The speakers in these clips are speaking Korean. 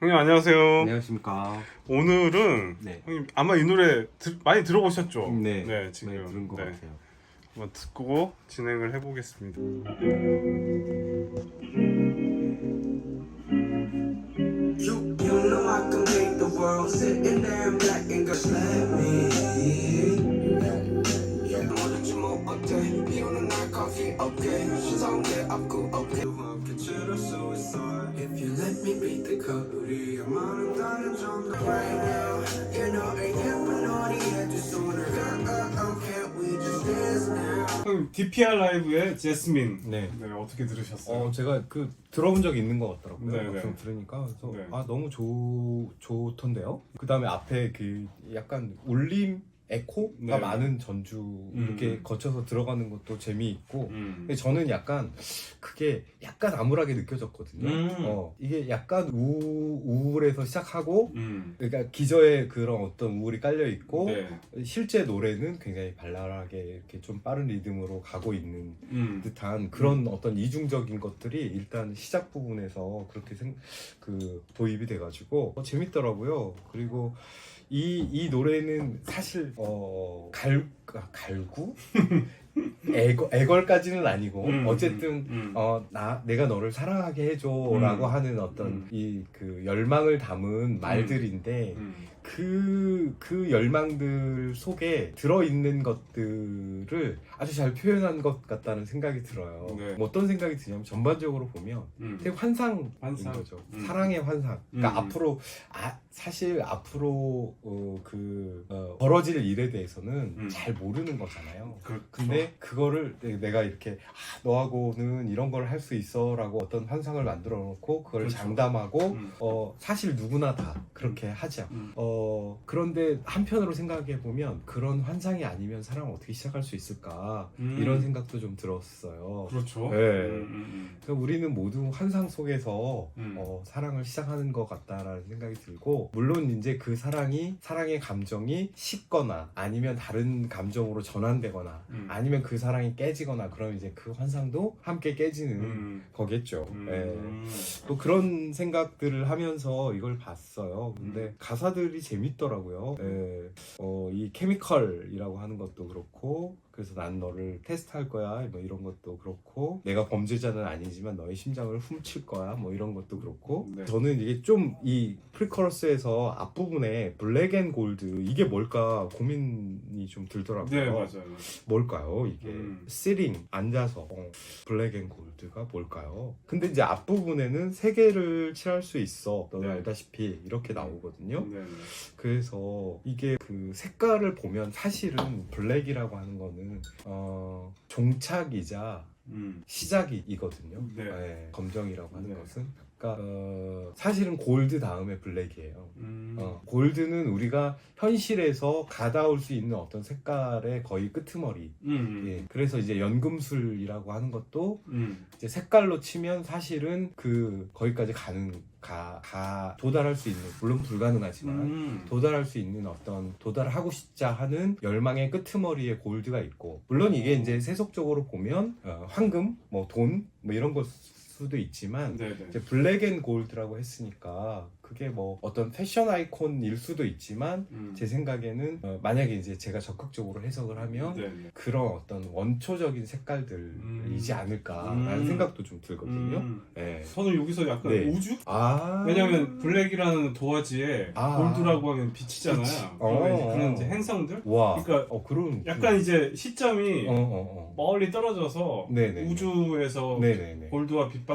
형님 안녕하세요. 안녕하십니까. 오늘은 네. 형님 아마 이 노래 많이 들어보셨죠? 네. 지금 네, 들은 것 같아요. 한번 듣고 진행을 해보겠습니다. You know I can make the world sitting there in black and just let me. 뭐든지 뭐 어때? 비 오는 날 coffee okay. 신사온 게 없고 okay. 함께 치를 수 있어. If you let me beat the code, 우리가 많은 다른 정도 right now. You know ain't 예쁜 어디에 두 손을 can't we just dance now? 형님 DPR 라이브의 제스민. 네. 어떻게 들으셨어요? 제가 들어본 적이 있는 것 같더라고요. 네, 막상 네. 들으니까 그래서 네. 너무 좋던데요. 그 다음에 앞에 그 약간 울림 에코가 네. 많은 전주 이렇게 거쳐서 들어가는 것도 재미있고. 근데 저는 약간 그게 약간 암울하게 느껴졌거든요. 이게 약간 우울해서 시작하고 그러니까 기저에 그런 어떤 우울이 깔려 있고 네. 실제 노래는 굉장히 발랄하게 이렇게 좀 빠른 리듬으로 가고 있는 듯한 그런 어떤 이중적인 것들이 일단 시작 부분에서 그렇게 도입이 돼가지고 재밌더라고요. 그리고 이 노래는 사실 갈구? 애걸까지는 아니고 어쨌든 내가 너를 사랑하게 해줘라고 하는 어떤 이 그 열망을 담은 말들인데 그 열망들 속에 들어있는 것들을 아주 잘 표현한 것 같다는 생각이 들어요. 네. 뭐 어떤 생각이 드냐면 전반적으로 보면 되게 환상인 환상. 거죠. 사랑의 환상. 그러니까 사실 앞으로 벌어질 일에 대해서는 잘 모르는 거잖아요. 그렇죠. 근데 그거를 내가 이렇게 너하고는 이런 걸 할 수 있어 라고 어떤 환상을 만들어 놓고 그걸 그렇죠. 장담하고 사실 누구나 다 그렇게 하죠. 그런데 한편으로 생각해 보면 그런 환상이 아니면 사랑을 어떻게 시작할 수 있을까 이런 생각도 좀 들었어요. 그렇죠. 네. 그러니까 우리는 모두 환상 속에서 사랑을 시작하는 것 같다라는 생각이 들고, 물론 이제 그 사랑의 감정이 식거나 아니면 다른 감정으로 전환되거나 아니면 그 사랑이 깨지거나 그러면 이제 그 환상도 함께 깨지는 거겠죠. 네. 또 그런 생각들을 하면서 이걸 봤어요. 근데 가사들이 재밌더라고요. 네. 이 케미컬이라고 하는 것도 그렇고, 그래서 난 너를 테스트할 거야 뭐 이런 것도 그렇고, 내가 범죄자는 아니지만 너의 심장을 훔칠 거야 뭐 이런 것도 그렇고. 네. 저는 이게 좀 이 프리커러스에서 앞부분에 블랙 앤 골드 이게 뭘까 고민이 좀 들더라고요. 네, 맞아요. 뭘까요 이게? 시링 앉아서 블랙 앤 골드가 뭘까요? 근데 이제 앞부분에는 세 개를 칠할 수 있어 너는 네. 알다시피 이렇게 나오거든요. 네. 그래서 이게 그 색깔을 보면 사실은 블랙이라고 하는 거는 종착이자 시작이거든요. 네. 네, 검정이라고 하는 네. 것은. 그러니까 사실은 골드 다음에 블랙이에요. 골드는 우리가 현실에서 가다올 수 있는 어떤 색깔의 거의 끄트머리. 예, 그래서 이제 연금술이라고 하는 것도 이제 색깔로 치면 사실은 거기까지 도달할 수 있는, 물론 불가능하지만 도달할 수 있는 어떤 도달하고 싶자 하는 열망의 끄트머리에 골드가 있고, 물론 이게 이제 세속적으로 보면 황금, 뭐 돈, 뭐 이런 것 수도 있지만 이제 블랙 앤 골드라고 했으니까 그게 뭐 어떤 패션 아이콘일 수도 있지만 제 생각에는 만약에 이제 제가 적극적으로 해석을 하면 그런 어떤 원초적인 색깔들이지 않을까라는 생각도 좀 들거든요. 네. 저는 여기서 약간 네. 우주? 아, 왜냐면 블랙이라는 도화지에 골드라고 하면 빛이잖아요. 그러면 이제 그런 이제 행성들? 와, 그러니까 그런 약간 이제 시점이 멀리 떨어져서 네네. 우주에서 네네네. 골드와 빛밖에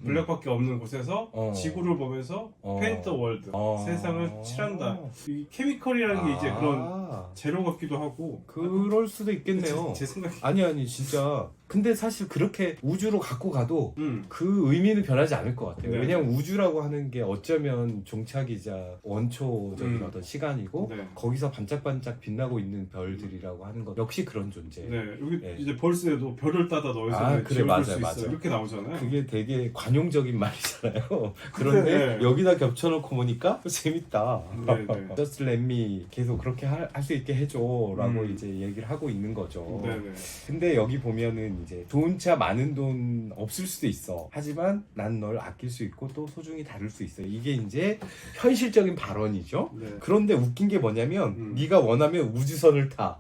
블랙밖에 없는 곳에서 지구를 보면서 페인트 월드 세상을 칠한다. 이 케미컬이라는 게 이제 그런 재료 같기도 하고. 그럴 수도 있겠네요. 제 생각이. 아니 진짜. 근데 사실 그렇게 우주로 갖고 가도 그 의미는 변하지 않을 것 같아요. 네. 왜냐면 우주라고 하는 게 어쩌면 종착이자 원초적인 어떤 시간이고 거기서 반짝반짝 빛나고 있는 별들이라고 하는 것 역시 그런 존재. 네, 여기 네. 이제 벌스에도 별을 따다 넣어서 그래, 맞아요, 수 맞아요. 있어요. 이렇게 나오잖아요. 그게 되게 관용적인 말이잖아요. 그런데 네. 여기다 겹쳐놓고 보니까 재밌다. 네, 네. Just let me 계속 그렇게 할 수 있게 해줘라고 이제 얘기를 하고 있는 거죠. 네네. 근데 여기 보면은 이제 좋은 차 많은 돈 없을 수도 있어. 하지만 난 널 아낄 수 있고 또 소중히 다룰 수 있어. 이게 이제 현실적인 발언이죠. 네. 그런데 웃긴 게 뭐냐면 네가 원하면 우주선을 타.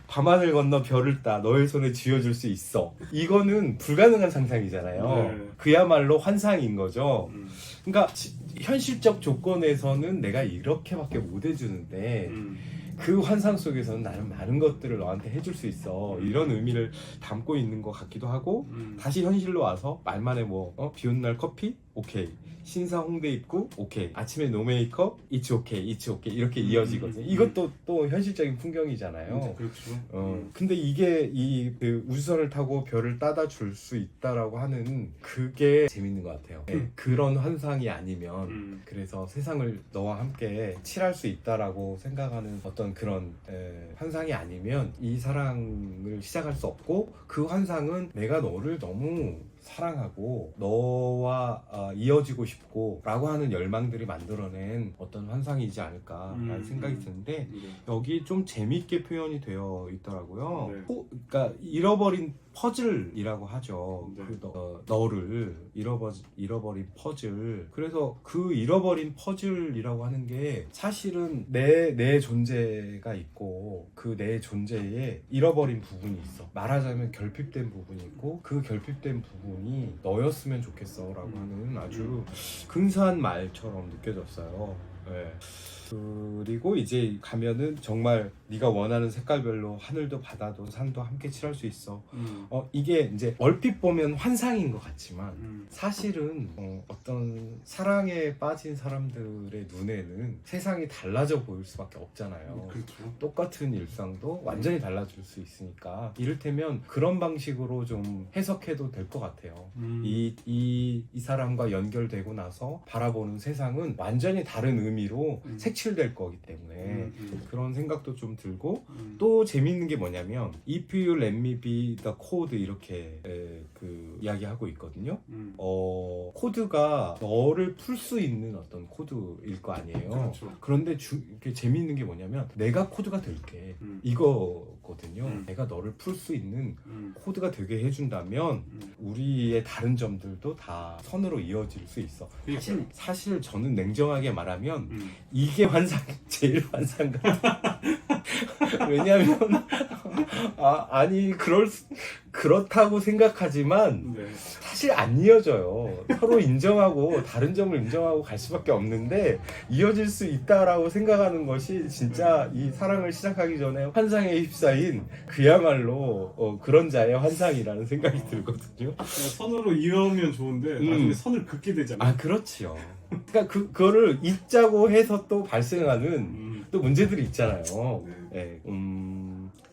밤하늘 건너 별을 따. 너의 손에 쥐어줄 수 있어. 이거는 불가능한 상상이잖아요. 네. 그야말로 환상인 거죠. 그러니까 현실적 조건에서는 내가 이렇게밖에 못 해주는데 그 환상 속에서는 나는 많은 것들을 너한테 해줄 수 있어. 이런 의미를 담고 있는 것 같기도 하고 다시 현실로 와서 말만에 비온 날 커피? 오케이. 신사 홍대 입구? 오케이. 아침에 노 메이크업? It's okay, it's okay. 이렇게 이어지거든요. 이것도 또 현실적인 풍경이잖아요. 그렇죠. 근데 이게 그 우주선을 타고 별을 따다 줄 수 있다라고 하는 그게 재밌는 것 같아요. 그런 환상이 아니면 그래서 세상을 너와 함께 칠할 수 있다라고 생각하는 어떤 그런 환상이 아니면 이 사랑을 시작할 수 없고 그 환상은 내가 너를 너무 사랑하고 너와 이어지고 싶고 라고 하는 열망들이 만들어낸 어떤 환상이지 않을까라는 생각이 드는데 여기 좀 재밌게 표현이 되어 있더라고요. 네. 그러니까 잃어버린 퍼즐이라고 하죠. 네. 너를 잃어버린 퍼즐. 그래서 그 잃어버린 퍼즐이라고 하는 게 사실은 내 존재가 있고 그 내 존재에 잃어버린 부분이 있어. 말하자면 결핍된 부분이 있고 그 결핍된 부분이 너였으면 좋겠어 라고 하는 아주 근사한 말처럼 느껴졌어요. 네. 그리고 이제 가면은 정말 네가 원하는 색깔별로 하늘도 바다도 산도 함께 칠할 수 있어. 이게 이제 얼핏 보면 환상인 것 같지만 사실은 어떤 사랑에 빠진 사람들의 눈에는 세상이 달라져 보일 수밖에 없잖아요. 그렇죠. 똑같은 일상도 완전히 달라질 수 있으니까 이를테면 그런 방식으로 좀 해석해도 될 것 같아요. 이 사람과 연결되고 나서 바라보는 세상은 완전히 다른 의미로 색칠될 거기 때문에 그런 생각도 좀 들고 또 재밌는 게 뭐냐면 If you let me be the code 이렇게 그 이야기하고 있거든요. 코드가 너를 풀 수 있는 어떤 코드일 거 아니에요. 그렇죠. 그런데 이렇게 재밌는 게 뭐냐면 내가 코드가 될게 이거거든요. 내가 너를 풀 수 있는 코드가 되게 해준다면 우리의 다른 점들도 다 선으로 이어질 수 있어. 사실 저는 냉정하게 말하면 이게 제일 환상 같아. 왜냐면 아니 그렇다고 생각하지만 네. 사실 안 이어져요. 서로 인정하고 다른 점을 인정하고 갈 수밖에 없는데 이어질 수 있다라고 생각하는 것이 진짜 이 사랑을 시작하기 전에 환상에 휩싸인 그야말로 그런 자의 환상이라는 생각이 들거든요. 선으로 이어오면 좋은데 나중에 선을 긋게 되잖아요. 아 그렇지요. 그러니까 그거를 잊자고 해서 또 발생하는 또 문제들이 있잖아요. 네.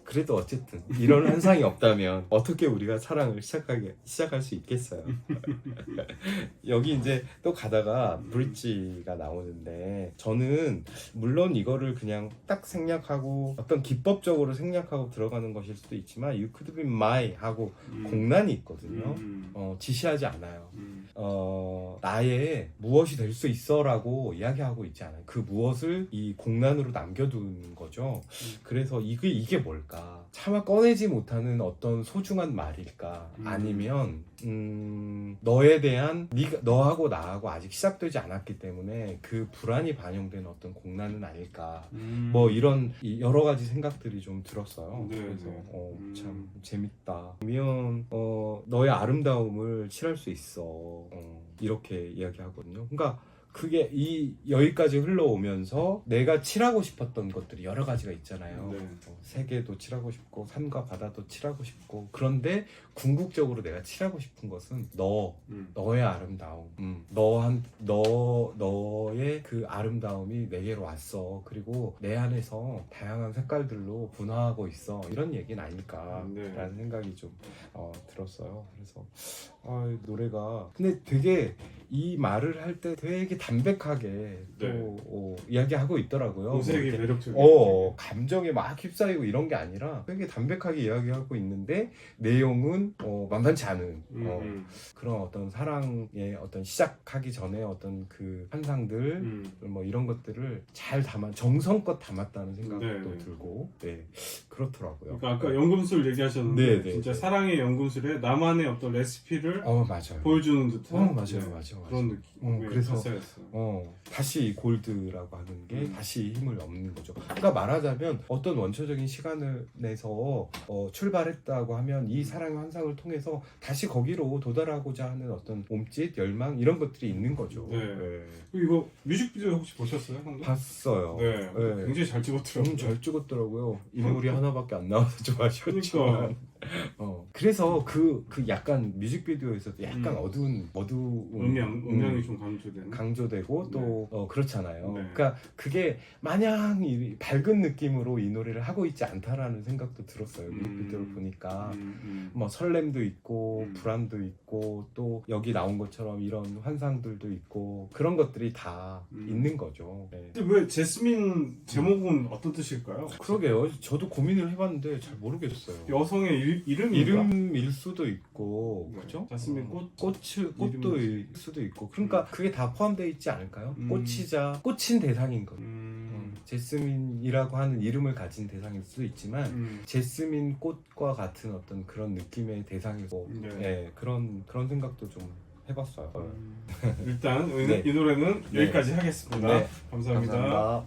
그래도 어쨌든 이런 환상이 없다면 어떻게 우리가 사랑을 시작할 수 있겠어요. 여기 이제 또 가다가 브릿지가 나오는데 저는 물론 이거를 그냥 딱 생략하고 어떤 기법적으로 생략하고 들어가는 것일 수도 있지만 You could be my 하고 공란이 있거든요. 지시하지 않아요. 나의 무엇이 될 수 있어 라고 이야기하고 있지 않아요. 그 무엇을 이 공란으로 남겨두는 거죠. 그래서 이게 뭘까? 차마 꺼내지 못하는 어떤 소중한 말일까? 아니면 너에 대한 너하고 나하고 아직 시작되지 않았기 때문에 그 불안이 반영된 어떤 공란은 아닐까? 뭐 이런 여러 가지 생각들이 좀 들었어요. 네, 그래서 네. 참 재밌다. 그러면 너의 아름다움을 칠할 수 있어. 이렇게 이야기하거든요. 그러니까 그게 여기까지 흘러오면서 내가 칠하고 싶었던 것들이 여러 가지가 있잖아요. 네. 세계도 칠하고 싶고 산과 바다도 칠하고 싶고 그런데 궁극적으로 내가 칠하고 싶은 것은 너의 아름다움, 너의 그 아름다움이 내게로 왔어. 그리고 내 안에서 다양한 색깔들로 분화하고 있어. 이런 얘기는 아닐까라는 생각이 좀 들었어요. 그래서 노래가 근데 되게 이 말을 할 때 되게 담백하게 또 이야기하고 있더라고요. 되게 매력적이에요. 감정에 막 휩싸이고 이런 게 아니라 되게 담백하게 이야기하고 있는데 내용은 만만치 않은 그런 어떤 사랑의 어떤 시작하기 전에 어떤 그 환상들 뭐 이런 것들을 잘 정성껏 담았다는 생각도 들고 그렇더라고요. 그러니까 아까 연금술 얘기하셨는데 네, 네, 진짜 네. 사랑의 연금술에 나만의 어떤 레시피를 맞아요. 보여주는 듯한 맞아요. 그런 느낌의 그래서 가사였어요. 다시 골드라고 하는 게 다시 힘을 얻는 거죠. 그러니까 말하자면 어떤 원초적인 시간을 내서 출발했다고 하면 이 사랑의 환상을 통해서 다시 거기로 도달하고자 하는 어떤 몸짓, 열망 이런 것들이 있는 거죠. 네. 이거 뮤직비디오 혹시 보셨어요? 형님? 봤어요. 네. 굉장히 잘 찍었더라고요. 잘 찍었더라고요. 인물이 하나밖에 안 나와서 좀 아쉬웠지만. 그러니까. 그래서 그 약간 뮤직비디오에서도 약간 어두운 음향이 좀 강조되고 또 그렇잖아요. 네. 그러니까 그게 마냥 밝은 느낌으로 이 노래를 하고 있지 않다라는 생각도 들었어요. 뮤직비디오를 보니까 뭐 설렘도 있고 불안도 있고 또 여기 나온 것처럼 이런 환상들도 있고 그런 것들이 다 있는 거죠. 네. 근데 왜 제스민 제목은 어떤 뜻일까요? 그러게요. 저도 고민을 해봤는데 잘 모르겠어요. 여성의 이름인가? 이름일 수도 있고, 네. 그죠? 자스민 꽃도 일 수도 있고, 그러니까 그게 다 포함되어 있지 않을까요? 꽃이자 꽂힌 대상인 거죠. 제스민이라고 하는 이름을 가진 대상일 수도 있지만, 제스민 꽃과 같은 어떤 그런 느낌의 대상이고, 네, 그런 생각도 좀 해봤어요. 일단 네. 이 노래는 네. 여기까지 하겠습니다. 네. 감사합니다. 감사합니다.